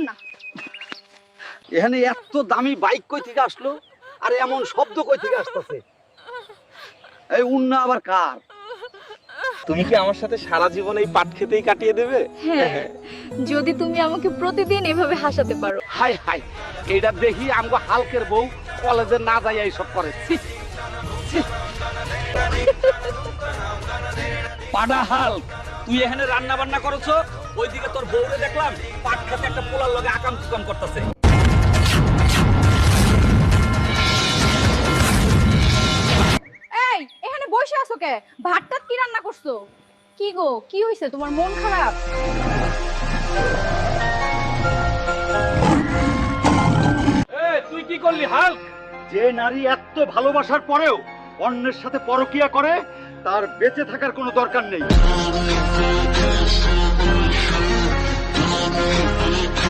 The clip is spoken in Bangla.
না। এখানে এত দামি বাইক কই থেকে আসলো আর এমন শব্দ কই থেকে আসতেছে? এই উন্না আবার কার? তুমি কি আমার সাথে সারা জীবন এই পাট খেতেই কাটিয়ে দেবে? হ্যাঁ, যদি তুমি আমাকে প্রতিদিন এভাবে হাসাতে পারো। হাই হাই, এইটা দেখি আমগো হালকের বউ কলেজে না যাই এইসব করে। ছি, ছি। পাডা হাল্ক, তুই এখানে রান্না বান্না করছো, ওইদিকে তোর বউরে দেখলাম পাট খেতে একটা পোলার লগে আকাম কুকাম করতেছে। এই, এখানে বসে আছো কে? ভাতটা কি রান্না করছো? কি গো, কি হইছে? তোমার মন খারাপ? তুই কি করলি হাল্ক? যে নারী এত ভালোবাসার পরেও অন্যের সাথে পরকিয়া করে তার বেঁচে থাকার কোনো দরকার নেই।